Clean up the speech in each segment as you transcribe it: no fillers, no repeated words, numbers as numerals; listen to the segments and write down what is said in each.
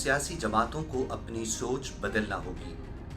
सियासी जमातों को अपनी सोच बदलना होगी।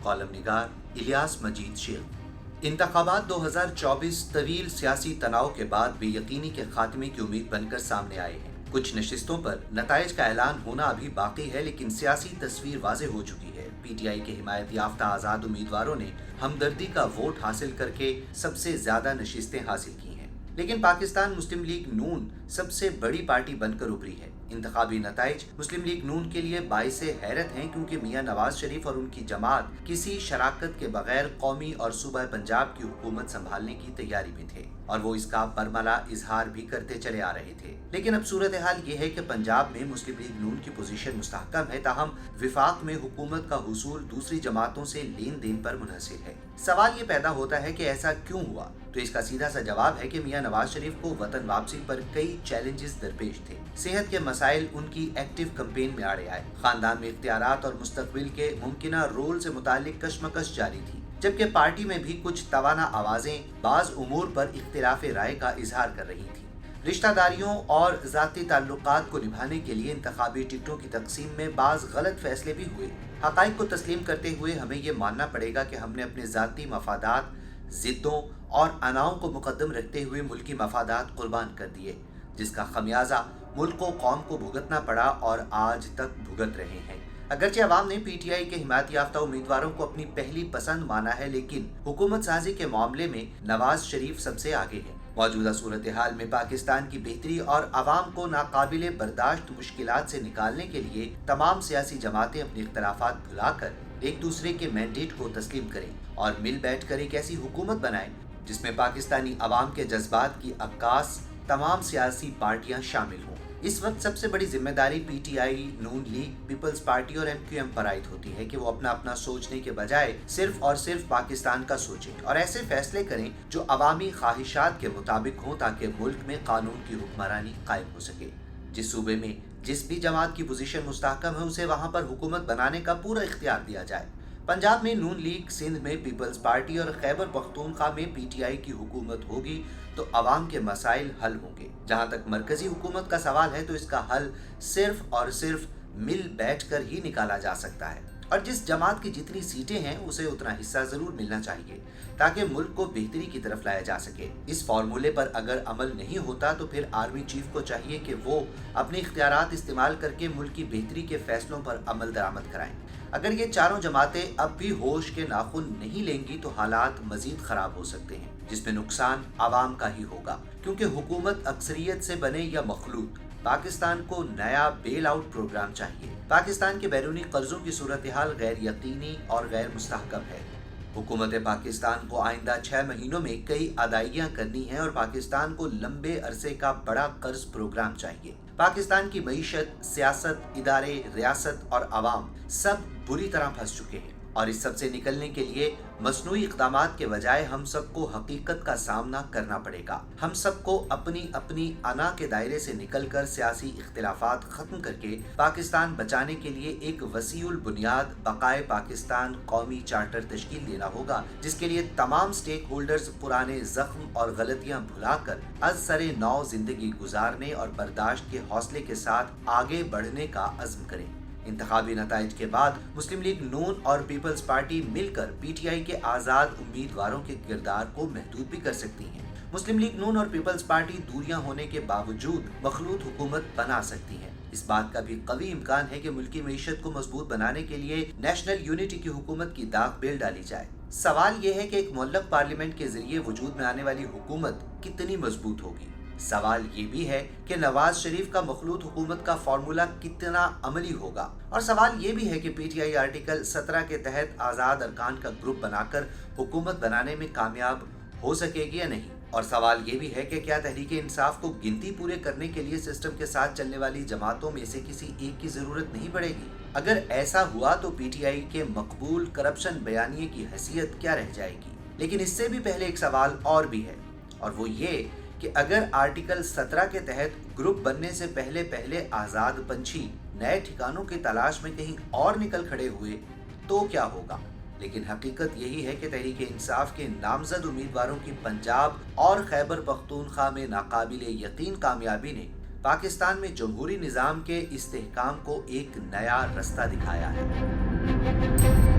कॉलम निगार इलियास मजीद शेख। इंतखाबात 2024 तवील सियासी तनाव के बाद बेयकीनी के खात्मे की उम्मीद बनकर सामने आए हैं। कुछ नशिस्तों पर नताइज का ऐलान होना अभी बाकी है, लेकिन सियासी तस्वीर वाज़ेह हो चुकी है। पीटीआई के हिमायत याफ्ता आज़ाद उम्मीदवारों ने हमदर्दी का वोट हासिल करके सबसे ज्यादा नशिस्तें हासिल की हैं, लेकिन पाकिस्तान मुस्लिम लीग नून सबसे बड़ी पार्टी बनकर उभरी है। इंतखाबी नताइज मुस्लिम लीग नून के लिए बाइसे हैरत हैं, क्योंकि मियां नवाज शरीफ और उनकी जमात किसी शराकत के बगैर कौमी और सूबा पंजाब की हुकूमत संभालने की तैयारी में थे और वो इसका बरमला इजहार भी करते चले आ रहे थे। लेकिन अब सूरत हाल ये है कि पंजाब में मुस्लिम लीग नून की पोजीशन मुस्तहकम है, ताहम विफाक में हुकूमत का हुसूल दूसरी जमातों से लेन देन पर मुनहसिर है। सवाल ये पैदा होता है कि ऐसा क्यों हुआ, तो इसका सीधा सा जवाब है कि मियां नवाज शरीफ को वतन वापसी पर कई चैलेंजेस दरपेश थे। सेहत के मसाइल उनकी एक्टिव कैंपेन में आड़े आए, खानदान में इख्तियारात और मुस्तकबिल के मुमकिना रोल से मुतालिक कशमकश जारी थी, जबकि पार्टी में भी कुछ तवाना आवाजें बाज उमूर पर इख्तिलाफ राय का इजहार कर रही थी। रिश्तेदारियों और जाती ताल्लुकात को निभाने के लिए इंतखाबी टिकटों की तकसीम में बाज गलत फैसले भी हुए। हकाइक को तस्लीम करते हुए हमें ये मानना पड़ेगा कि हमने अपने जाती मफादात, जिद्दों और अनाओं को मुकद्दम रखते हुए मुल्की मफादात कुर्बान कर दिए, जिसका खमियाजा मुल्क को कौम को भुगतना पड़ा और आज तक भुगत रहे हैं। अगरचे अवाम ने पीटीआई के हिमायत याफ्ता उम्मीदवारों को अपनी पहली पसंद माना है, लेकिन हुकूमत साजी के मामले में नवाज शरीफ सबसे आगे है। मौजूदा सूरत हाल में पाकिस्तान की बेहतरी और अवाम को नाकाबिले बर्दाश्त मुश्किलात से निकालने के लिए तमाम सियासी जमातें अपने इख्तलाफात भुलाकर एक दूसरे के मैंडेट को तस्लीम करें और मिल बैठ कर एक ऐसी हुकूमत बनाएं जिसमें पाकिस्तानी अवाम के जज्बात की अक्कास तमाम सियासी पार्टियां शामिल हों। इस वक्त सबसे बड़ी जिम्मेदारी पीटीआई, नून लीग, पीपल्स पार्टी और एमक्यूएम पर आयद होती है कि वो अपना अपना सोचने के बजाय सिर्फ और सिर्फ पाकिस्तान का सोचें और ऐसे फैसले करें जो अवामी ख्वाहिशात के मुताबिक हों, ताकि मुल्क में कानून की हुक्मरानी कायम हो सके। जिस सूबे में जिस भी जमात की पोजीशन मुस्तहकम है, उसे वहां पर हुकूमत बनाने का पूरा इख्तियार दिया जाए। पंजाब में नून लीग, सिंध में पीपल्स पार्टी और खैबर पख्तूनख्वा में पीटीआई की हुकूमत होगी तो अवाम के मसाइल हल होंगे। जहां तक मरकजी हुकूमत का सवाल है, तो इसका हल सिर्फ और सिर्फ मिल बैठकर ही निकाला जा सकता है और जिस जमात की जितनी सीटें हैं उसे उतना हिस्सा जरूर मिलना चाहिए, ताकि मुल्क को बेहतरी की तरफ लाया जा सके। इस फार्मूले पर अगर अमल नहीं होता तो फिर आर्मी चीफ को चाहिए कि वो अपने इख्तियारात इस्तेमाल करके मुल्क की बेहतरी के फैसलों पर अमल दरामद कराएं। अगर ये चारों जमातें अब भी होश के नाखून नहीं लेंगी तो हालात मजीद खराब हो सकते हैं, जिसमें नुकसान आवाम का ही होगा, क्योंकि हुकूमत अक्सरियत से बने या मखलूत, पाकिस्तान को नया बेल आउट प्रोग्राम चाहिए। पाकिस्तान के बैरूनी कर्जों की सूरत हाल गैर यकीनी और गैर मुस्तहकम है। हुकूमत पाकिस्तान को आइंदा 6 महीनों में कई अदायगियां करनी है और पाकिस्तान को लंबे अरसे का बड़ा कर्ज प्रोग्राम चाहिए। पाकिस्तान की मईशत, सियासत, इदारे, रियासत और आवाम सब बुरी तरह फंस चुके हैं और इस सब से निकलने के लिए मसनूई इक़दामात के बजाय हम सबको हकीकत का सामना करना पड़ेगा। हम सबको अपनी अपनी अना के दायरे से निकलकर सियासी इख्तिलाफात खत्म करके पाकिस्तान बचाने के लिए एक वसीउल बुनियाद बकाए पाकिस्तान कौमी चार्टर तश्कील देना होगा, जिसके लिए तमाम स्टेक होल्डर्स पुराने जख्म और गलतियां भुलाकर अज सरे नौ जिंदगी गुजारने और बर्दाश्त के हौसले के साथ आगे बढ़ने का अज़्म करें। इंतखाबी नताइज के बाद मुस्लिम लीग नून और पीपल्स पार्टी मिलकर पीटीआई के आज़ाद उम्मीदवारों के किरदार को महदूद भी कर सकती हैं। मुस्लिम लीग नून और पीपल्स पार्टी दूरियां होने के बावजूद मखलूत हुकूमत बना सकती हैं। इस बात का भी कवी इम्कान है कि मुल्की मईशत को मजबूत बनाने के लिए नेशनल यूनिटी की हुकूमत की दाग बेल डाली जाए। सवाल ये है कि एक मुअल्लक पार्लियामेंट के जरिए वजूद में आने वाली हुकूमत कितनी मजबूत होगी। सवाल ये भी है कि नवाज शरीफ का मखलूत हुकूमत का फार्मूला कितना अमली होगा और सवाल ये भी है कि पीटीआई आर्टिकल 17 के तहत आज़ाद अरकान का ग्रुप बनाकर हुकूमत बनाने में कामयाब हो सकेगी या नहीं। और सवाल ये भी है कि क्या तहरीक इंसाफ को गिनती पूरे करने के लिए सिस्टम के साथ चलने वाली जमातों में से किसी एक की जरूरत नहीं पड़ेगी। अगर ऐसा हुआ तो पीटीआई के मकबूल करप्शन बयानिए की हैसियत क्या रह जाएगी। लेकिन इससे भी पहले एक सवाल और भी है, और वो ये कि अगर आर्टिकल 17 के तहत ग्रुप बनने से पहले पहले आज़ाद पंछी नए ठिकानों की तलाश में कहीं और निकल खड़े हुए तो क्या होगा। लेकिन हकीकत यही है कि तहरीक इंसाफ के नामजद उम्मीदवारों की पंजाब और खैबर पख्तूनख्वा में नाकाबिले यकीन कामयाबी ने پاکستان میں جمہوری نظام کے استحکام کو ایک نیا رستہ دکھایا ہے۔